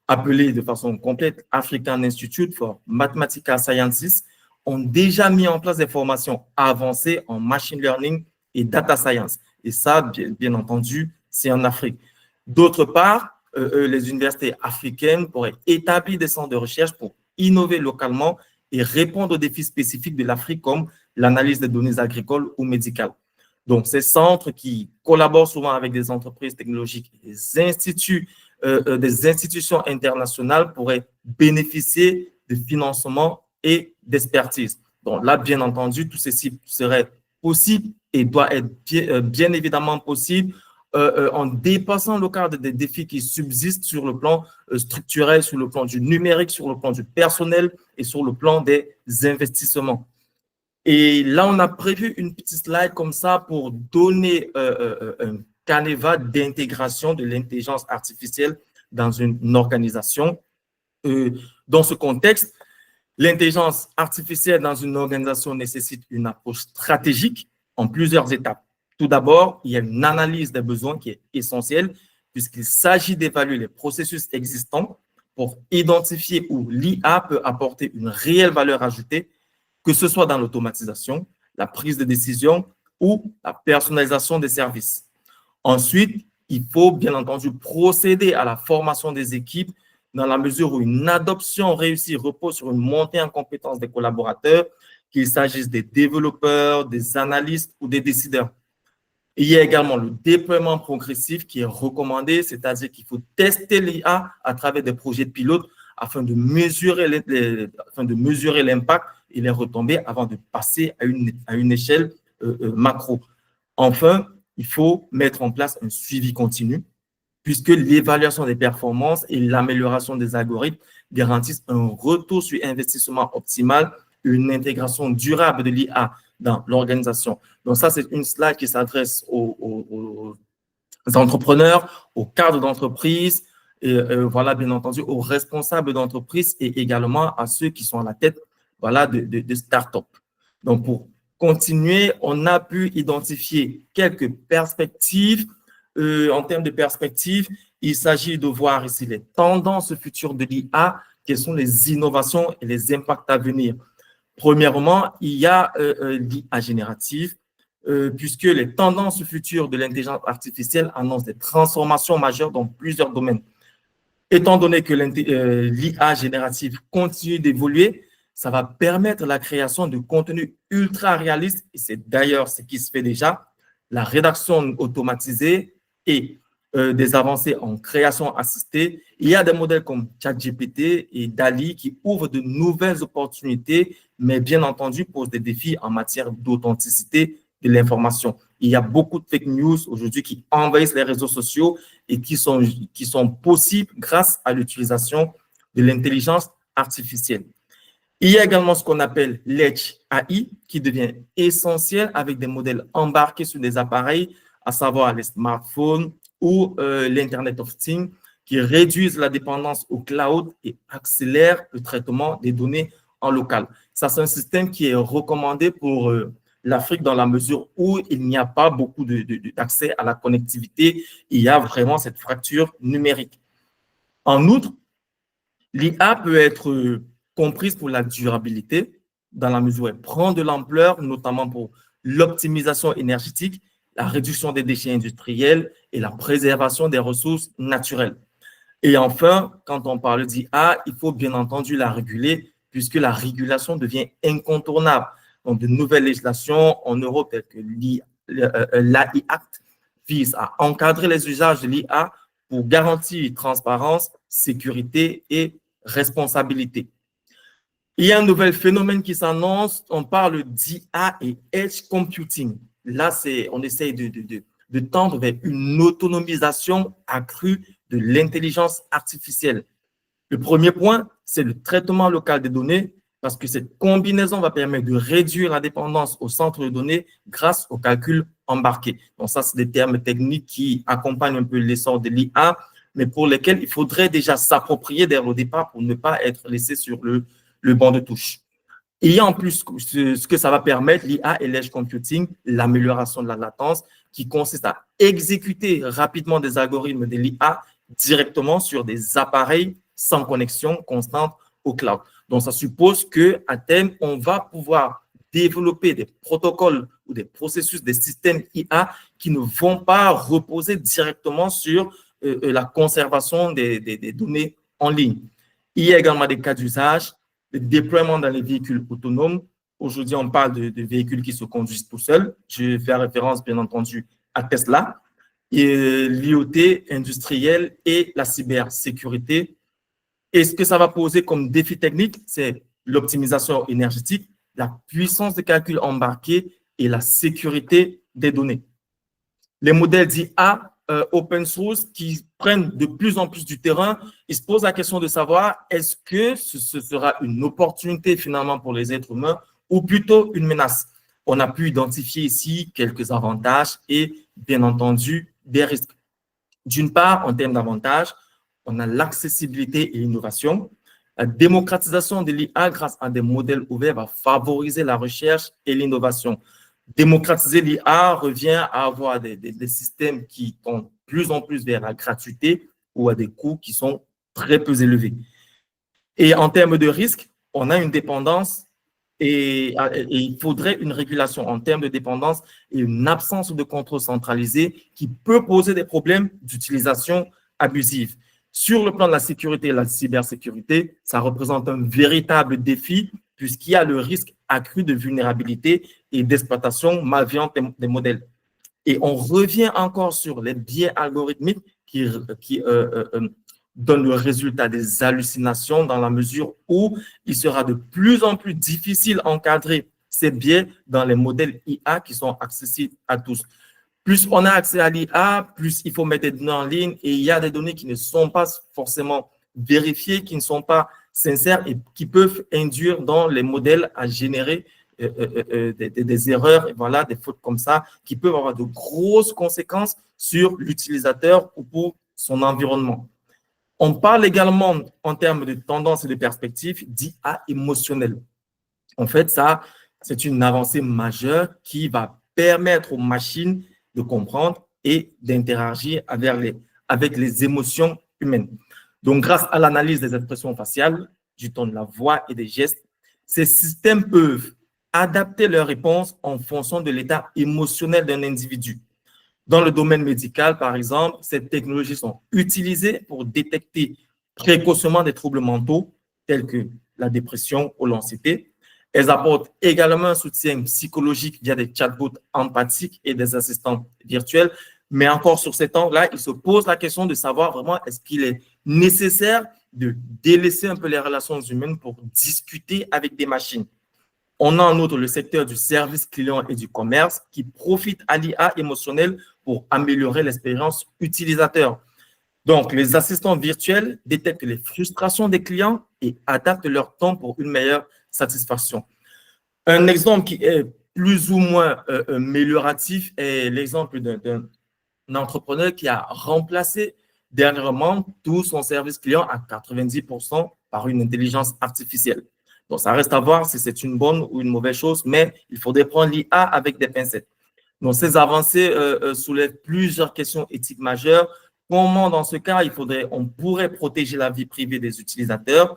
Speaker 1: appelées de façon complète African Institute for Mathematical Sciences, ont déjà mis en place des formations avancées en machine learning et data science. Et ça, bien entendu, c'est en Afrique. D'autre part, les universités africaines pourraient établir des centres de recherche pour innover localement et répondre aux défis spécifiques de l'Afrique comme l'analyse des données agricoles ou médicales. Donc, ces centres qui collaborent souvent avec des entreprises technologiques et des institutions internationales pourraient bénéficier de financements et d'expertise. Donc là, bien entendu, tout ceci serait possible et doit être bien évidemment possible en dépassant le cadre des défis qui subsistent sur le plan structurel, sur le plan du numérique, sur le plan du personnel et sur le plan des investissements. Et là, on a prévu une petite slide comme ça pour donner un canevas d'intégration de l'intelligence artificielle dans une organisation. Dans ce contexte, l'intelligence artificielle dans une organisation nécessite une approche stratégique en plusieurs étapes. Tout d'abord, il y a une analyse des besoins qui est essentielle puisqu'il s'agit d'évaluer les processus existants pour identifier où l'IA peut apporter une réelle valeur ajoutée, que ce soit dans l'automatisation, la prise de décision ou la personnalisation des services. Ensuite, il faut bien entendu procéder à la formation des équipes dans la mesure où une adoption réussie repose sur une montée en compétences des collaborateurs, qu'il s'agisse des développeurs, des analystes ou des décideurs. Il y a également le déploiement progressif qui est recommandé, c'est-à-dire qu'il faut tester l'IA à travers des projets pilotes afin de mesurer l'impact et les retombées avant de passer à une échelle macro. Enfin, il faut mettre en place un suivi continu, puisque l'évaluation des performances et l'amélioration des algorithmes garantissent un retour sur investissement optimal et une intégration durable de l'IA dans l'organisation. Donc ça, c'est une slide qui s'adresse aux entrepreneurs, aux cadres d'entreprise, et voilà, bien entendu, aux responsables d'entreprise et également à ceux qui sont à la tête, voilà, de start-up. Donc, pour continuer, on a pu identifier quelques perspectives. En termes de perspectives, il s'agit de voir ici les tendances futures de l'IA, quelles sont les innovations et les impacts à venir. Premièrement, il y a l'IA générative, puisque les tendances futures de l'intelligence artificielle annoncent des transformations majeures dans plusieurs domaines. Étant donné que l'IA générative continue d'évoluer, ça va permettre la création de contenus ultra réalistes, et c'est d'ailleurs ce qui se fait déjà, la rédaction automatisée et des avancées en création assistée. Il y a des modèles comme ChatGPT et DALL-E qui ouvrent de nouvelles opportunités, mais bien entendu posent des défis en matière d'authenticité de l'information. Il y a beaucoup de fake news aujourd'hui qui envahissent les réseaux sociaux et qui sont possibles grâce à l'utilisation de l'intelligence artificielle. Il y a également ce qu'on appelle l'Edge AI qui devient essentiel avec des modèles embarqués sur des appareils, à savoir les smartphones ou l'Internet of Things, qui réduisent la dépendance au cloud et accélèrent le traitement des données en local. Ça, c'est un système qui est recommandé pour l'Afrique dans la mesure où il n'y a pas beaucoup d'accès à la connectivité. Il y a vraiment cette fracture numérique. En outre, l'IA peut être comprise pour la durabilité dans la mesure où elle prend de l'ampleur, notamment pour l'optimisation énergétique, la réduction des déchets industriels et la préservation des ressources naturelles. Et enfin, quand on parle d'IA, il faut bien entendu la réguler puisque la régulation devient incontournable. Donc, de nouvelles législations en Europe, telles que l'AI Act, visent à encadrer les usages de l'IA pour garantir transparence, sécurité et responsabilité. Il y a un nouvel phénomène qui s'annonce, on parle d'IA et Edge Computing. Là, on essaye de tendre vers une autonomisation accrue de l'intelligence artificielle. Le premier point, c'est le traitement local des données, parce que cette combinaison va permettre de réduire la dépendance au centre de données grâce au calcul embarqué. Donc ça, c'est des termes techniques qui accompagnent un peu l'essor de l'IA, mais pour lesquels il faudrait déjà s'approprier dès le départ pour ne pas être laissé sur le banc de touche. Il y a en plus ce que ça va permettre, l'IA et l'edge computing, l'amélioration de la latence, qui consiste à exécuter rapidement des algorithmes de l'IA directement sur des appareils sans connexion constante au cloud. Donc, ça suppose qu'à terme, on va pouvoir développer des protocoles ou des processus, des systèmes IA qui ne vont pas reposer directement sur la conservation des données en ligne. Il y a également des cas d'usage, le déploiement dans les véhicules autonomes. Aujourd'hui, on parle de véhicules qui se conduisent tout seuls. Je fais référence, bien entendu, à Tesla, l'IoT industriel et la cybersécurité. Et ce que ça va poser comme défi technique, c'est l'optimisation énergétique, la puissance de calcul embarquée et la sécurité des données. Les modèles d'IA open source qui prennent de plus en plus du terrain, ils se posent la question de savoir est-ce que ce sera une opportunité finalement pour les êtres humains ou plutôt une menace. On a pu identifier ici quelques avantages et bien entendu des risques. D'une part, en termes d'avantages, on a l'accessibilité et l'innovation. La démocratisation de l'IA grâce à des modèles ouverts va favoriser la recherche et l'innovation. Démocratiser l'IA revient à avoir des systèmes qui tendent plus en plus vers la gratuité ou à des coûts qui sont très peu élevés. Et en termes de risque, on a une dépendance et il faudrait une régulation en termes de dépendance et une absence de contrôle centralisé qui peut poser des problèmes d'utilisation abusive. Sur le plan de la sécurité et la cybersécurité, ça représente un véritable défi puisqu'il y a le risque accru de vulnérabilité et d'exploitation malveillante des modèles. Et on revient encore sur les biais algorithmiques qui donne le résultat des hallucinations dans la mesure où il sera de plus en plus difficile d'encadrer ces biais dans les modèles IA qui sont accessibles à tous. Plus on a accès à l'IA, plus il faut mettre des données en ligne et il y a des données qui ne sont pas forcément vérifiées, qui ne sont pas sincères et qui peuvent induire dans les modèles à générer des erreurs, et voilà, des fautes comme ça, qui peuvent avoir de grosses conséquences sur l'utilisateur ou pour son environnement. On parle également, en termes de tendance et de perspective, d'IA émotionnelle. En fait, ça, c'est une avancée majeure qui va permettre aux machines de comprendre et d'interagir avec les émotions humaines. Donc, grâce à l'analyse des expressions faciales, du ton de la voix et des gestes, ces systèmes peuvent adapter leurs réponses en fonction de l'état émotionnel d'un individu. Dans le domaine médical, par exemple, ces technologies sont utilisées pour détecter précocement des troubles mentaux tels que la dépression ou l'anxiété. Elles apportent également un soutien psychologique via des chatbots empathiques et des assistants virtuels. Mais encore sur ces temps-là, il se pose la question de savoir vraiment est-ce qu'il est nécessaire de délaisser un peu les relations humaines pour discuter avec des machines. On a en outre le secteur du service client et du commerce qui profite à l'IA émotionnelle pour améliorer l'expérience utilisateur. Donc, les assistants virtuels détectent les frustrations des clients et adaptent leur ton pour une meilleure satisfaction. Un exemple qui est plus ou moins amélioratif est l'exemple d'un entrepreneur qui a remplacé dernièrement tout son service client à 90% par une intelligence artificielle. Donc, ça reste à voir si c'est une bonne ou une mauvaise chose, mais il faudrait prendre l'IA avec des pincettes. Donc, ces avancées soulèvent plusieurs questions éthiques majeures. Comment, dans ce cas, on pourrait protéger la vie privée des utilisateurs?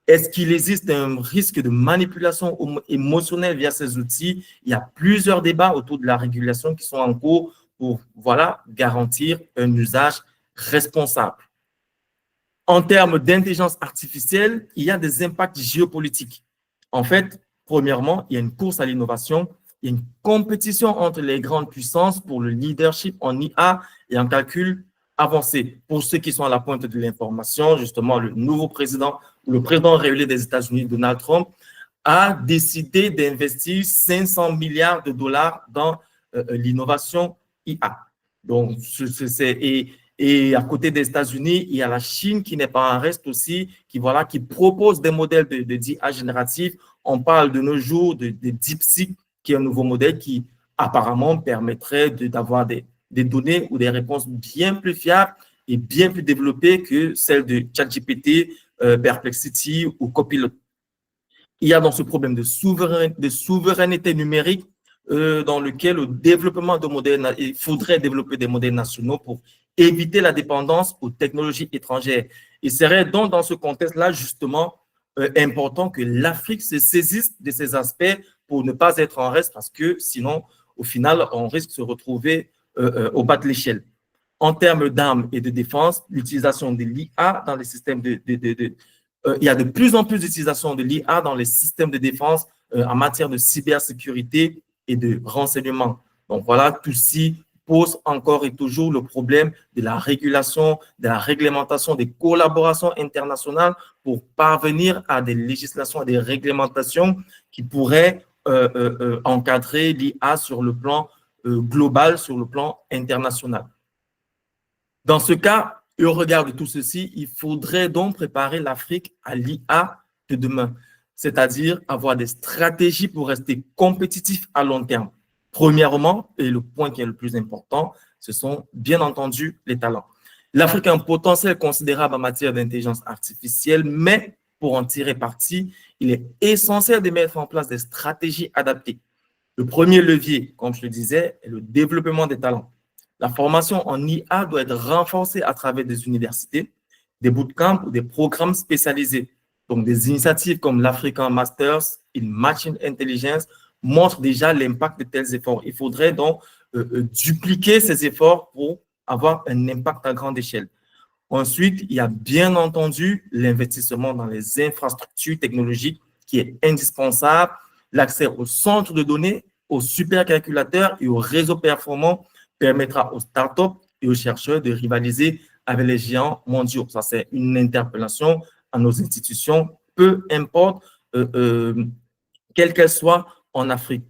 Speaker 1: Est-ce qu'il existe un risque de manipulation émotionnelle via ces outils? Il y a plusieurs débats autour de la régulation qui sont en cours pour, voilà, garantir un usage responsable. En termes d'intelligence artificielle, il y a des impacts géopolitiques. En fait, premièrement, il y a une course à l'innovation, il y a une compétition entre les grandes puissances pour le leadership en IA et en calcul avancé. Pour ceux qui sont à la pointe de l'information, justement, le président réélé des États-Unis, Donald Trump, a décidé d'investir 500 milliards de dollars dans l'innovation IA. Donc, et à côté des États-Unis, il y a la Chine qui n'est pas en reste aussi, qui propose des modèles d'IA génératifs. On parle de nos jours de DeepSeek, qui est un nouveau modèle qui apparemment permettrait d'avoir des données ou des réponses bien plus fiables et bien plus développées que celles de ChatGPT, Perplexity ou Copilot. Il y a dans ce problème de souveraineté numérique dans lequel le développement de modèles, il faudrait développer des modèles nationaux pour éviter la dépendance aux technologies étrangères. Il serait donc dans ce contexte-là justement important que l'Afrique se saisisse de ces aspects pour ne pas être en reste parce que sinon, au final, on risque de se retrouver au bas de l'échelle. En termes d'armes et de défense, l'utilisation de l'IA dans les systèmes il y a de plus en plus d'utilisation de l'IA dans les systèmes de défense en matière de cybersécurité et de renseignement. Donc voilà, tout ci pose encore et toujours le problème de la régulation, de la réglementation, des collaborations internationales pour parvenir à des législations, à des réglementations qui pourraient encadrer l'IA sur le plan global, sur le plan international. Dans ce cas, au regard de tout ceci, il faudrait donc préparer l'Afrique à l'IA de demain, c'est-à-dire avoir des stratégies pour rester compétitif à long terme. Premièrement, et le point qui est le plus important, ce sont bien entendu les talents. L'Afrique a un potentiel considérable en matière d'intelligence artificielle, mais pour en tirer parti, il est essentiel de mettre en place des stratégies adaptées. Le premier levier, comme je le disais, est le développement des talents. La formation en IA doit être renforcée à travers des universités, des bootcamps ou des programmes spécialisés. Donc, des initiatives comme l'African Masters in Machine Intelligence montrent déjà l'impact de tels efforts. Il faudrait donc dupliquer ces efforts pour avoir un impact à grande échelle. Ensuite, il y a bien entendu l'investissement dans les infrastructures technologiques qui est indispensable, l'accès aux centres de données, aux supercalculateurs et aux réseaux performants permettra aux startups et aux chercheurs de rivaliser avec les géants mondiaux. Ça, c'est une interpellation à nos institutions, peu importe quelle qu'elle soit en Afrique.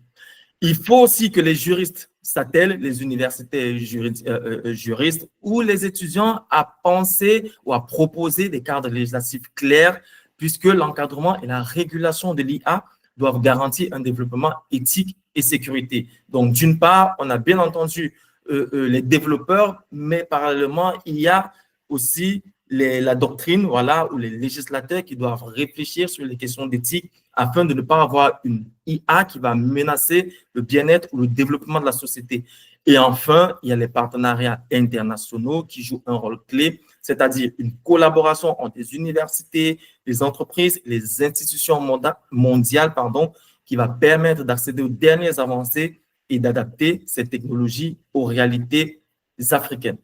Speaker 1: Il faut aussi que les juristes s'attellent, les universités juristes ou les étudiants à penser ou à proposer des cadres législatifs clairs, puisque l'encadrement et la régulation de l'IA doivent garantir un développement éthique et sécurité. Donc, d'une part, on a bien entendu les développeurs, mais parallèlement, il y a aussi la doctrine, voilà, ou les législateurs qui doivent réfléchir sur les questions d'éthique afin de ne pas avoir une IA qui va menacer le bien-être ou le développement de la société. Et enfin, il y a les partenariats internationaux qui jouent un rôle clé, c'est-à-dire une collaboration entre les universités, les entreprises, les institutions mondiales, qui va permettre d'accéder aux dernières avancées et d'adapter ces technologies aux réalités africaines.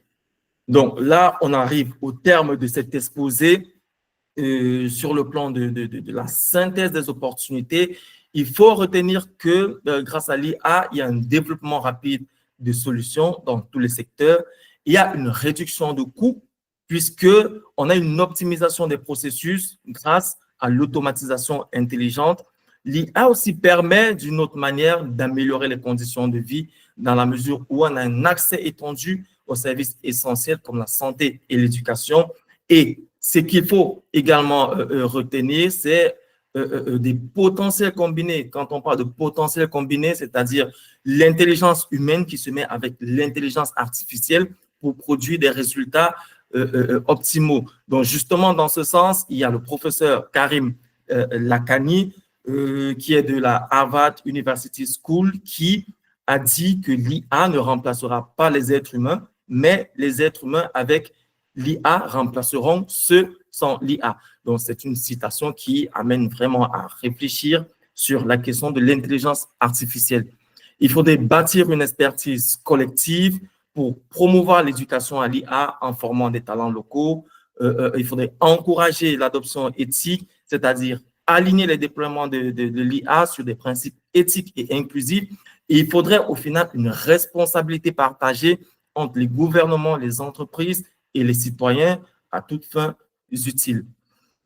Speaker 1: Donc là, on arrive au terme de cet exposé sur le plan de la synthèse des opportunités. Il faut retenir que grâce à l'IA, il y a un développement rapide de solutions dans tous les secteurs. Il y a une réduction de coûts puisqu'on a une optimisation des processus grâce à l'automatisation intelligente. L'IA aussi permet d'une autre manière d'améliorer les conditions de vie dans la mesure où on a un accès étendu aux services essentiels comme la santé et l'éducation. Et ce qu'il faut également retenir, c'est des potentiels combinés. Quand on parle de potentiels combinés, c'est-à-dire l'intelligence humaine qui se met avec l'intelligence artificielle pour produire des résultats optimaux. Donc, justement, dans ce sens, il y a le professeur Karim Lakhani, qui est de la Harvard University School, qui a dit que l'IA ne remplacera pas les êtres humains, mais les êtres humains avec l'IA remplaceront ceux sans l'IA. Donc, c'est une citation qui amène vraiment à réfléchir sur la question de l'intelligence artificielle. Il faudrait bâtir une expertise collective pour promouvoir l'éducation à l'IA en formant des talents locaux. Il faudrait encourager l'adoption éthique, c'est-à-dire aligner les déploiements de l'IA sur des principes éthiques et inclusifs. Et il faudrait au final une responsabilité partagée entre les gouvernements, les entreprises et les citoyens à toutes fins utiles.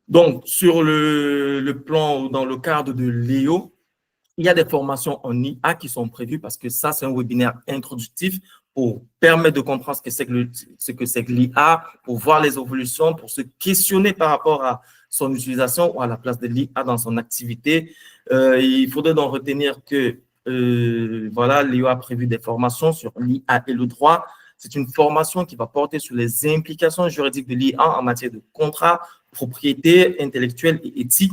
Speaker 1: Donc, sur le plan ou dans le cadre de l'EO, il y a des formations en IA qui sont prévues parce que ça, c'est un webinaire introductif pour permettre de comprendre ce que c'est que l'IA, pour voir les évolutions, pour se questionner par rapport à son utilisation ou à la place de l'IA dans son activité. Il faudrait donc retenir que voilà, l'EO a prévu des formations sur l'IA et le droit. C'est une formation qui va porter sur les implications juridiques de l'IA en matière de contrat, propriété intellectuelle et éthique.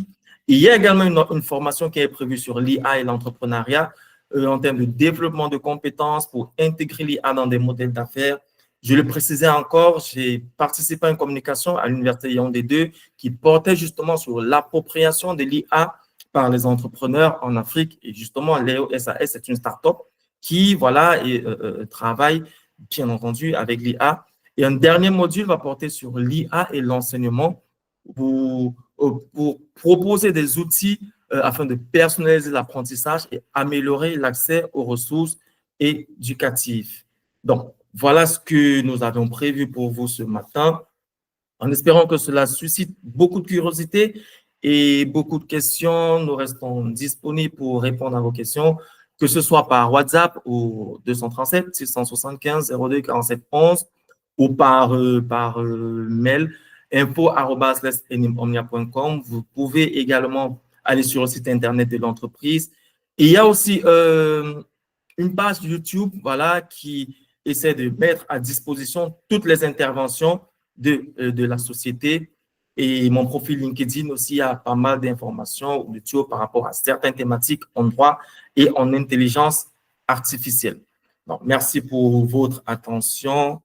Speaker 1: Et il y a également une formation qui est prévue sur l'IA et l'entrepreneuriat en termes de développement de compétences pour intégrer l'IA dans des modèles d'affaires. Je le précisais encore, j'ai participé à une communication à l'Université Yaoundé 2 qui portait justement sur l'appropriation de l'IA par les entrepreneurs en Afrique. Et justement, Léo SAS, c'est une start-up qui voilà, travaille bien entendu avec l'IA. Et un dernier module va porter sur l'IA et l'enseignement pour proposer des outils afin de personnaliser l'apprentissage et améliorer l'accès aux ressources éducatives. Donc, voilà ce que nous avions prévu pour vous ce matin, en espérant que cela suscite beaucoup de curiosité et beaucoup de questions. Nous restons disponibles pour répondre à vos questions, que ce soit par WhatsApp au 237 675 02 47 11 ou par mail info@lesenimomnia.com. Vous pouvez également aller sur le site internet de l'entreprise. Et il y a aussi une page YouTube voilà, qui essaie de mettre à disposition toutes les interventions de la société. Et mon profil LinkedIn aussi a pas mal d'informations ou de tuyaux par rapport à certaines thématiques en droit et en intelligence artificielle. Donc, merci pour votre attention.